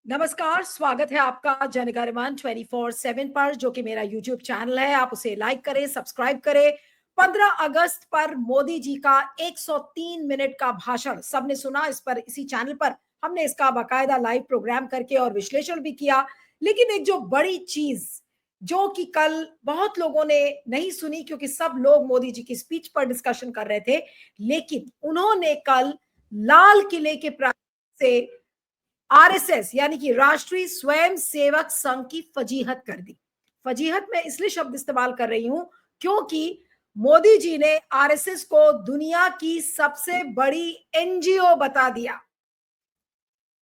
नमस्कार, स्वागत है आपका जनगणमन 24/7 पर, जो कि मेरा यूट्यूब चैनल है। आप उसे लाइक करें, सब्सक्राइब करें। 15 अगस्त पर मोदी जी का 103 मिनट का भाषण सबने सुना। इसी चैनल पर हमने इसका बाकायदा लाइव प्रोग्राम करके और विश्लेषण भी किया। लेकिन एक जो बड़ी चीज जो कि कल बहुत लोगों ने नहीं सुनी, क्योंकि सब लोग मोदी जी की स्पीच पर डिस्कशन कर रहे थे, लेकिन उन्होंने कल लाल किले के प्रांगण से आरएसएस यानी कि राष्ट्रीय स्वयं सेवक संघ की फजीहत कर दी। फजीहत मैं इसलिए शब्द इस्तेमाल कर रही हूं क्योंकि मोदी जी ने आरएसएस को दुनिया की सबसे बड़ी एनजीओ बता दिया।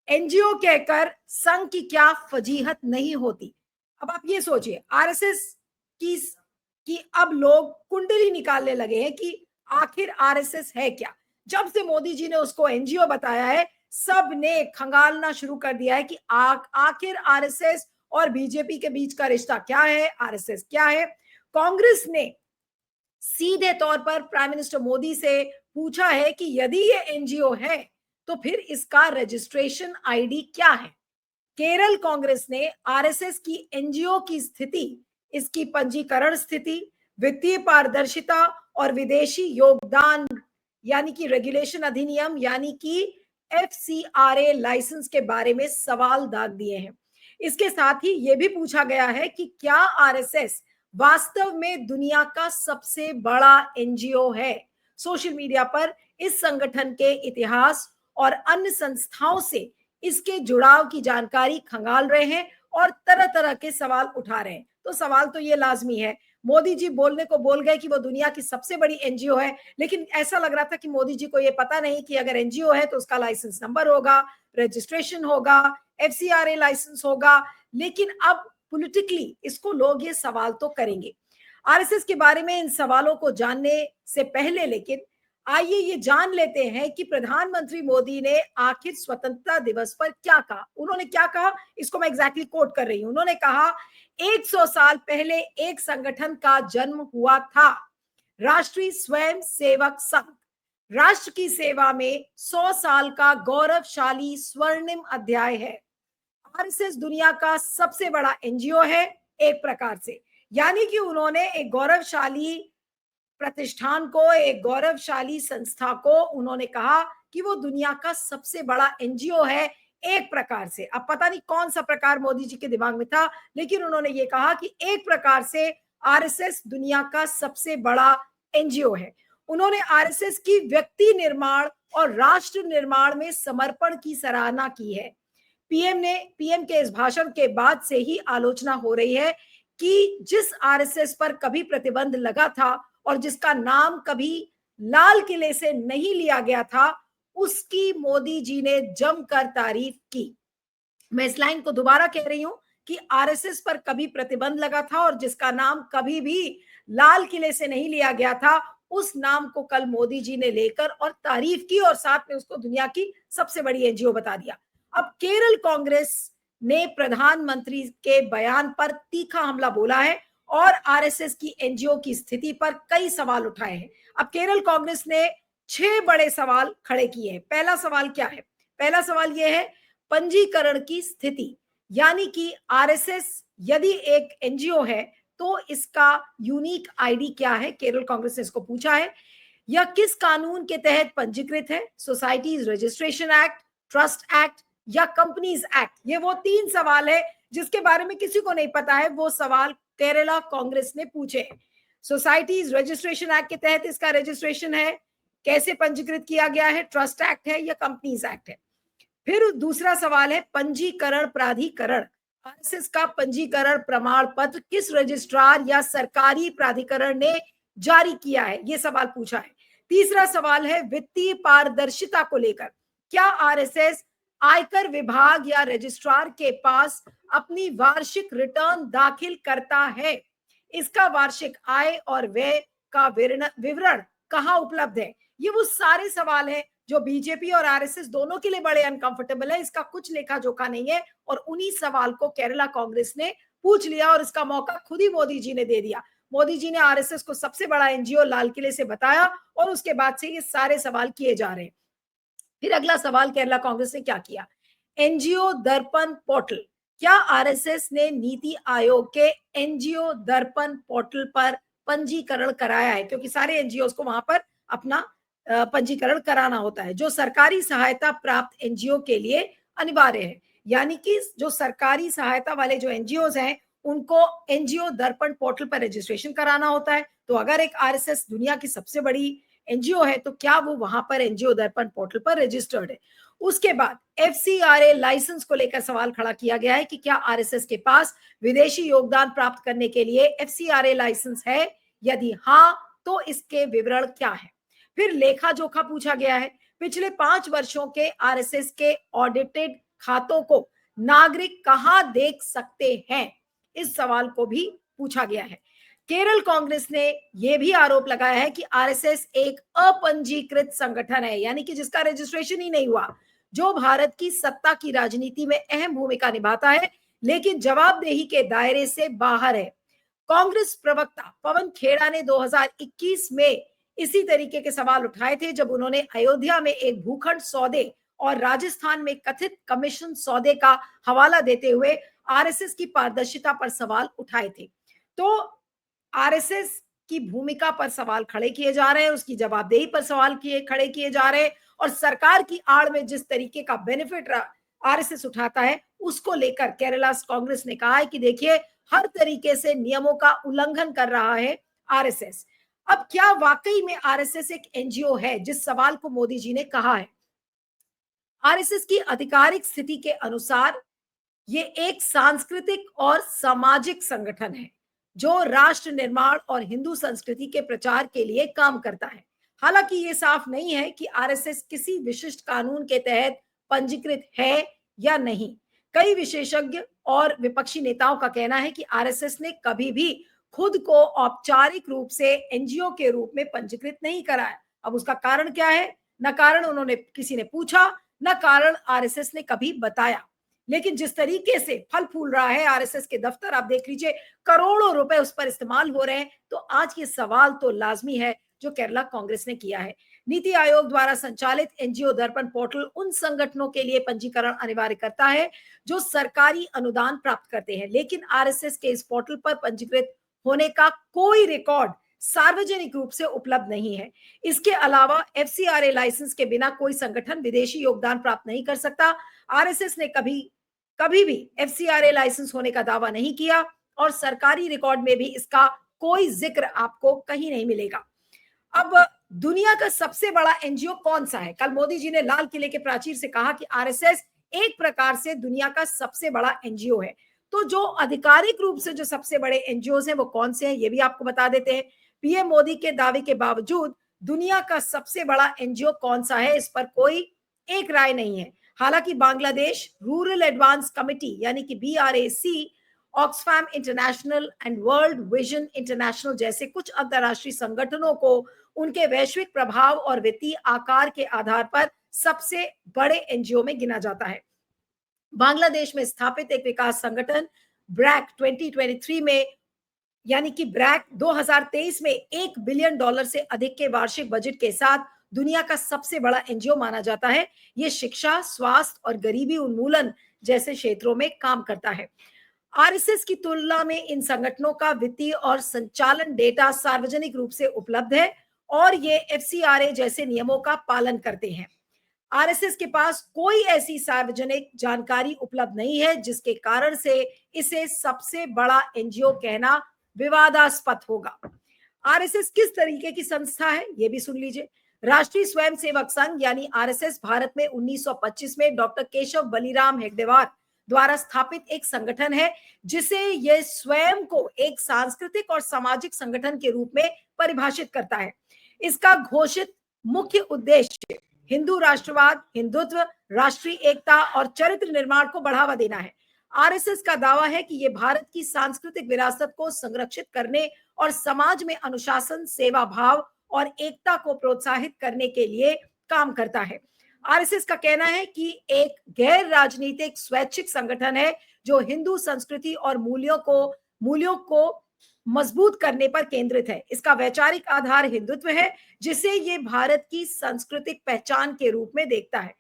एनजीओ कहकर संघ की क्या फजीहत नहीं होती। अब आप ये सोचिए, आरएसएस की अब लोग कुंडली निकालने लगे हैं कि आखिर आरएसएस है क्या। जब से मोदी जी ने उसको एनजीओ बताया है, सब ने खंगालना शुरू कर दिया है कि आखिर आरएसएस और बीजेपी के बीच का रिश्ता क्या है, आरएसएस क्या है। कांग्रेस ने सीधे तौर पर प्राइम मिनिस्टर मोदी से पूछा है कि यदि ये एनजीओ है तो फिर इसका रजिस्ट्रेशन आईडी क्या है। केरल कांग्रेस ने आरएसएस की एनजीओ की स्थिति, इसकी पंजीकरण स्थिति, वित्तीय पारदर्शिता और विदेशी योगदान यानी कि रेगुलेशन अधिनियम यानी कि एफसीआरए लाइसेंस के बारे में सवाल दाग दिए हैं। इसके साथ ही यह भी पूछा गया है कि क्या आरएसएस वास्तव में दुनिया का सबसे बड़ा एनजीओ है। सोशल मीडिया पर इस संगठन के इतिहास और अन्य संस्थाओं से इसके जुड़ाव की जानकारी खंगाल रहे हैं और तरह तरह के सवाल उठा रहे हैं। तो सवाल तो ये लाजमी है, मोदी जी बोलने को बोल गए कि वो दुनिया की सबसे बड़ी एनजीओ है, लेकिन ऐसा लग रहा था कि मोदी जी को ये पता नहीं कि अगर एनजीओ है तो उसका लाइसेंस नंबर होगा, रजिस्ट्रेशन होगा, एफसीआरए लाइसेंस होगा। लेकिन अब पॉलिटिकली इसको लोग ये सवाल तो करेंगे। आरएसएस के बारे में इन सवालों को जानने से पहले लेकिन आइए ये जान लेते हैं कि प्रधानमंत्री मोदी ने आखिर स्वतंत्रता दिवस पर क्या कहा। उन्होंने क्या कहा, इसको मैं एग्जैक्टली कोट कर रही हूं। उन्होंने कहा 100 साल पहले एक संगठन का जन्म हुआ था, राष्ट्रीय स्वयं सेवक संघ। राष्ट्र की सेवा में 100 साल का गौरवशाली स्वर्णिम अध्याय है। आरएसएस दुनिया का सबसे बड़ा एनजीओ है एक प्रकार से, यानी कि उन्होंने एक गौरवशाली प्रतिष्ठान को, एक गौरवशाली संस्था को उन्होंने कहा कि वो दुनिया का सबसे बड़ा एनजीओ है एक प्रकार से। अब पता नहीं कौन सा प्रकार मोदी जी के दिमाग में था, लेकिन उन्होंने ये कहा कि एक प्रकार से आरएसएस दुनिया का सबसे बड़ा एनजीओ है। उन्होंने आरएसएस की व्यक्ति निर्माण और राष्ट्र निर्माण में समर्पण की सराहना की है। पीएम के इस भाषण के बाद से ही आलोचना हो रही है कि जिस आरएसएस पर कभी प्रतिबंध लगा था और जिसका नाम कभी लाल किले से नहीं लिया गया था, उसकी मोदी जी ने जमकर तारीफ की। मैं इस लाइन को दोबारा कह रही हूं कि आरएसएस पर कभी प्रतिबंध लगा था और जिसका नाम कभी भी लाल किले से नहीं लिया गया था, उस नाम को कल मोदी जी ने लेकर और तारीफ की और साथ में उसको दुनिया की सबसे बड़ी एनजीओ बता दिया। अब केरल कांग्रेस ने प्रधानमंत्री के बयान पर तीखा हमला बोला है और आरएसएस की एनजीओ की स्थिति पर कई सवाल उठाए हैं। अब केरल कांग्रेस ने 6 बड़े सवाल खड़े किए हैं। पहला सवाल क्या है? पहला सवाल यह है पंजीकरण की स्थिति, यानी कि आरएसएस यदि एक एनजीओ है तो इसका यूनिक आईडी क्या है। केरल कांग्रेस ने इसको पूछा है। यह किस कानून के तहत पंजीकृत है, societies registration act, trust act या कंपनीज एक्ट। ये वो 3 सवाल है जिसके बारे में किसी को नहीं पता है, वो सवाल केरला कांग्रेस ने पूछे। सोसाइटीज रजिस्ट्रेशन एक्ट के तहत इसका रजिस्ट्रेशन है, कैसे पंजीकृत किया गया है, ट्रस्ट एक्ट है या कंपनीज एक्ट है। फिर दूसरा सवाल है पंजीकरण प्राधिकरण, आरएसएस का पंजीकरण प्रमाण पत्र किस रजिस्ट्रार या सरकारी प्राधिकरण ने जारी किया है, यह सवाल पूछा है। तीसरा सवाल है वित्तीय पारदर्शिता को लेकर, क्या आरएसएस आयकर विभाग या रजिस्ट्रार के पास अपनी वार्षिक रिटर्न दाखिल करता है, इसका वार्षिक आय और व्यय का विवरण कहां उपलब्ध है। ये वो सारे सवाल हैं जो बीजेपी और आरएसएस दोनों के लिए बड़े अनकंफर्टेबल है। इसका कुछ लेखा जोखा नहीं है और उन्हीं सवाल को केरला कांग्रेस ने पूछ लिया और इसका मौका खुद ही मोदी जी ने दे दिया। मोदी जी ने आरएसएस को सबसे बड़ा एनजीओ लाल किले से बताया और उसके बाद से ये सारे सवाल किए जा रहे हैं। फिर अगला सवाल केरला कांग्रेस ने क्या किया, एनजीओ दर्पण पोर्टल, क्या आरएसएस ने नीति आयोग के एनजीओ दर्पण पोर्टल पर पंजीकरण कराया है? क्योंकि सारे एनजीओ को वहां पर अपना पंजीकरण कराना होता है, जो सरकारी सहायता प्राप्त एनजीओ के लिए अनिवार्य है। यानी कि जो सरकारी सहायता वाले जो एनजीओ हैं, उनको एनजीओ दर्पण पोर्टल पर रजिस्ट्रेशन कराना होता है। तो अगर एक आरएसएस दुनिया की सबसे बड़ी एनजीओ है, तो क्या वो वहां पर एनजीओ दर्पण पोर्टल पर रजिस्टर्ड है? उसके बाद एफसीआरए लाइसेंस को लेकर सवाल खड़ा किया गया है कि क्या आरएसएस के पास विदेशी योगदान प्राप्त करने के लिए एफसीआरए लाइसेंस है? यदि हाँ, तो इसके विवरण क्या है? फिर लेखा जोखा पूछा गया है। पिछले 5 वर्षों के आरएसएस के ऑडिटेड खातों को नागरिक कहां देख सकते हैं? इस सवाल को भी पूछा गया है। केरल कांग्रेस ने यह भी आरोप लगाया है कि आरएसएस एक अपंजीकृत संगठन है, यानी कि जिसका रजिस्ट्रेशन ही नहीं हुआ, जो भारत की सत्ता की राजनीति में अहम भूमिका निभाता है, लेकिन जवाबदेही के दायरे से बाहर है। कांग्रेस प्रवक्ता पवन खेड़ा ने 2021 में इसी तरीके के सवाल उठाए थे, जब उन्होंने अयोध्या में एक भूखंड सौदे और राजस्थान में कथित कमीशन सौदे का हवाला देते हुए आरएसएस की पारदर्शिता पर सवाल उठाए थे। तो आरएसएस की भूमिका पर सवाल खड़े किए जा रहे हैं, उसकी जवाबदेही पर सवाल खड़े किए जा रहे हैं, और सरकार की आड़ में जिस तरीके का बेनिफिट आरएसएस उठाता है, उसको लेकर केरला कांग्रेस ने कहा है कि देखिए, हर तरीके से नियमों का उल्लंघन कर रहा है आरएसएस। अब क्या वाकई में आरएसएस एक एनजीओ है, जिस सवाल को मोदी जी ने कहा है? आरएसएस की आधिकारिक स्थिति के अनुसार ये एक सांस्कृतिक और सामाजिक संगठन है, जो राष्ट्र निर्माण और हिंदू संस्कृति के प्रचार के लिए काम करता है। हालांकि ये साफ नहीं है कि आरएसएस किसी विशिष्ट कानून के तहत पंजीकृत है या नहीं। कई विशेषज्ञ और विपक्षी नेताओं का कहना है कि आरएसएस ने कभी भी खुद को औपचारिक रूप से एनजीओ के रूप में पंजीकृत नहीं कराया। अब उसका कारण क्या है? न कारण उन्होंने किसी ने पूछा, न कारण आरएसएस ने कभी बताया। लेकिन जिस तरीके से फल फूल रहा है आरएसएस के दफ्तर, आप देख लीजिए, करोड़ों रुपए उस पर इस्तेमाल हो रहे हैं। तो आज ये सवाल तो लाजमी है जो केरला कांग्रेस ने किया है। नीति आयोग द्वारा संचालित एनजीओ दर्पण पोर्टल उन संगठनों के लिए पंजीकरण अनिवार्य करता है जो सरकारी अनुदान प्राप्त करते हैं, लेकिन आरएसएस के इस पोर्टल पर पंजीकृत होने का कोई रिकॉर्ड सार्वजनिक रूप से उपलब्ध नहीं है। इसके अलावा एफसीआरए लाइसेंस के बिना कोई संगठन विदेशी योगदान प्राप्त नहीं कर सकता। आरएसएस ने कभी भी एफसीआरए लाइसेंस होने का दावा नहीं किया, और सरकारी रिकॉर्ड में भी इसका कोई जिक्र आपको कहीं नहीं मिलेगा। अब दुनिया का सबसे बड़ा एनजीओ कौन सा है? कल मोदी जी ने लाल किले के प्राचीर से कहा कि आरएसएस एक प्रकार से दुनिया का सबसे बड़ा एनजीओ है। तो जो आधिकारिक रूप से जो सबसे बड़े एनजीओ हैं वो कौन से हैं, ये भी आपको बता देते हैं। पीएम मोदी के दावे के बावजूद दुनिया का सबसे बड़ा एनजीओ कौन सा है, इस पर कोई एक राय नहीं है। हालांकि बांग्लादेश रूरल एडवांस कमेटी यानी कि BRAC, Oxfam international and world vision international जैसे कुछ अंतरराष्ट्रीय संगठनों को उनके वैश्विक प्रभाव और वित्तीय आकार के आधार पर सबसे बड़े एनजीओ में गिना जाता है। बांग्लादेश में स्थापित एक विकास संगठन ब्रैक 2023 में, यानी कि ब्रैक 2023 में $1 बिलियन से अधिक के वार्षिक बजट के साथ दुनिया का सबसे बड़ा एनजीओ माना जाता है। ये शिक्षा, स्वास्थ्य और गरीबी उन्मूलन जैसे क्षेत्रों में काम करता है। आरएसएस की तुलना में इन संगठनों का वित्तीय और संचालन डेटा सार्वजनिक रूप से उपलब्ध है, और ये एफसीआरए जैसे नियमों का पालन करते हैं। आरएसएस के पास कोई ऐसी सार्वजनिक जानकारी उपलब्ध नहीं है जिसके कारण से इसे सबसे बड़ा एनजीओ कहना विवादास्पद होगा। आरएसएस किस तरीके की संस्था है, ये भी सुन लीजिए। राष्ट्रीय स्वयंसेवक संघ यानी आरएसएस भारत में 1925 में डॉक्टर केशव बलिराम हेगडेवार द्वारा स्थापित एक संगठन है, जिसे यह स्वयं को एक सांस्कृतिक और सामाजिक संगठन के रूप में परिभाषित करता है। इसका घोषित मुख्य उद्देश्य हिंदू राष्ट्रवाद, हिंदुत्व, राष्ट्रीय एकता और चरित्र निर्माण को बढ़ावा देना है। आरएसएस का दावा है कि यह भारत की सांस्कृतिक विरासत को संरक्षित करने और समाज में अनुशासन, सेवा भाव और एकता को प्रोत्साहित करने के लिए काम करता है। आरएसएस का कहना है कि एक गैर राजनीतिक स्वैच्छिक संगठन है जो हिंदू संस्कृति और मूल्यों को मजबूत करने पर केंद्रित है। इसका वैचारिक आधार हिंदुत्व है, जिसे ये भारत की सांस्कृतिक पहचान के रूप में देखता है।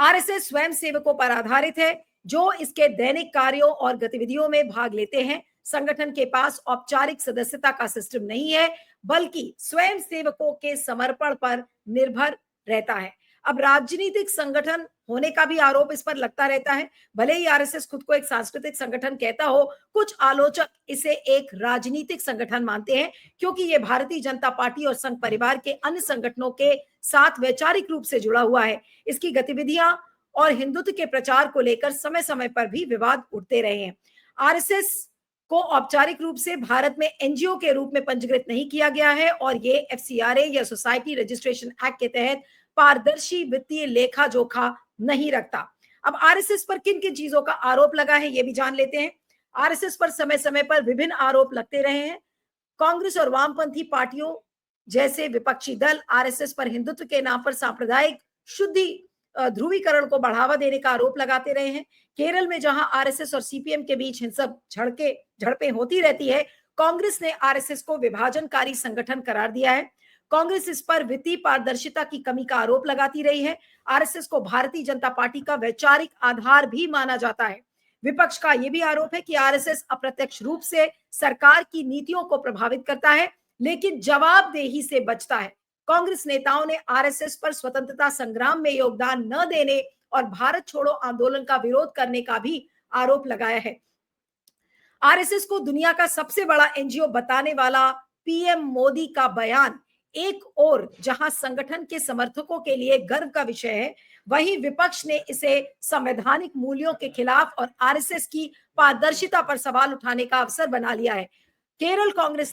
आरएसएस स्वयं सेवकों पर आधारित है जो इसके दैनिक कार्यों और गतिविधियों में भाग लेते हैं। संगठन के पास औपचारिक सदस्यता का सिस्टम नहीं है, बल्कि स्वयं सेवकों के समर्पण पर निर्भर रहता है। अब राजनीतिक संगठन होने का भी आरोप इस पर लगता रहता है। भले ही आरएसएस खुद को एक सांस्कृतिक संगठन कहता हो, कुछ आलोचक इसे एक राजनीतिक संगठन मानते हैं, क्योंकि ये भारतीय जनता पार्टी और संघ परिवार के अन्य संगठनों के साथ वैचारिक रूप से जुड़ा हुआ है। इसकी गतिविधियां और हिंदुत्व के प्रचार को लेकर समय समय पर भी विवाद उठते रहे हैं। आरएसएस को औपचारिक रूप से भारत में एनजीओ के रूप में पंजीकृत नहीं किया गया है और ये एफसीआरए या सोसाइटी रजिस्ट्रेशन एक्ट के तहत पारदर्शी वित्तीय लेखा जोखा नहीं रखता। अब आरएसएस पर किन किन चीजों का आरोप लगा है ये भी जान लेते हैं। आरएसएस पर समय समय पर विभिन्न आरोप लगते रहे हैं। कांग्रेस और वामपंथी पार्टियों जैसे विपक्षी दल आरएसएस पर हिंदुत्व के नाम पर सांप्रदायिक शुद्धि ध्रुवीकरण को बढ़ावा देने का आरोप लगाते रहे हैं। केरल में जहां आरएसएस और सीपीएम के बीच हिंसक झड़पें होती रहती है, कांग्रेस ने आरएसएस को विभाजनकारी संगठन करार दिया है। कांग्रेस इस पर वित्तीय पारदर्शिता की कमी का आरोप लगाती रही है। आरएसएस को भारतीय जनता पार्टी का वैचारिक आधार भी माना जाता है। विपक्ष का यह भी आरोप है कि आरएसएस अप्रत्यक्ष रूप से सरकार की नीतियों को प्रभावित करता है, लेकिन जवाबदेही से बचता है। कांग्रेस नेताओं ने आरएसएस पर स्वतंत्रता संग्राम में योगदान न देने और भारत छोड़ो आंदोलन का विरोध करने का भी आरोप लगाया है। आरएसएस को दुनिया का सबसे बड़ा एनजीओ बताने वाला पीएम मोदी का बयान एक और जहां संगठन के समर्थकों के लिए गर्व का विषय है, वहीं विपक्ष ने इसे संवैधानिक मूल्यों के खिलाफ और आरएसएस की पारदर्शिता पर सवाल उठाने का अवसर बना लिया है। केरल कांग्रेस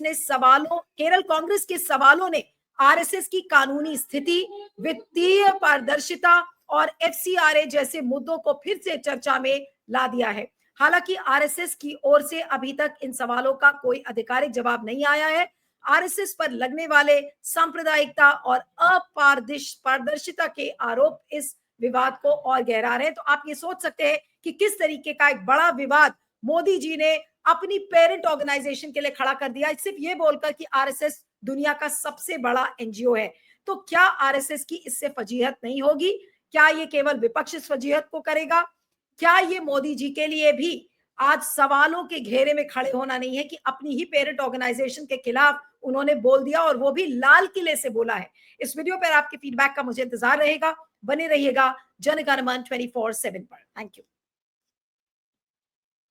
के सवालों ने आरएसएस की कानूनी स्थिति, वित्तीय पारदर्शिता और एफसीआरए जैसे मुद्दों को फिर से चर्चा में ला दिया है। हालांकि आरएसएस की ओर से अभी तक इन सवालों का कोई आधिकारिक जवाब नहीं आया है। आरएसएस पर लगने वाले सांप्रदायिकता और अपारदर्शिता के आरोप इस विवाद को और गहरा रहे हैं। तो आप ये सोच सकते हैं कि किस तरीके का एक बड़ा विवाद मोदी जी ने अपनी पेरेंट ऑर्गेनाइजेशन के लिए खड़ा कर दिया, सिर्फ ये बोलकर कि आरएसएस दुनिया का सबसे बड़ा एनजीओ है। तो क्या आरएसएस की इससे फजीहत नहीं होगी? क्या ये केवल विपक्ष इस फजीहत को करेगा? क्या ये मोदी जी के लिए भी आज सवालों के घेरे में खड़े होना नहीं है कि अपनी ही पेरेंट ऑर्गेनाइजेशन के खिलाफ उन्होंने बोल दिया और वो भी लाल किले से बोला है? इस वीडियो पर आपके फीडबैक का मुझे इंतजार रहेगा। बने रहिएगा जनगणमन 24/7 पर। Thank you.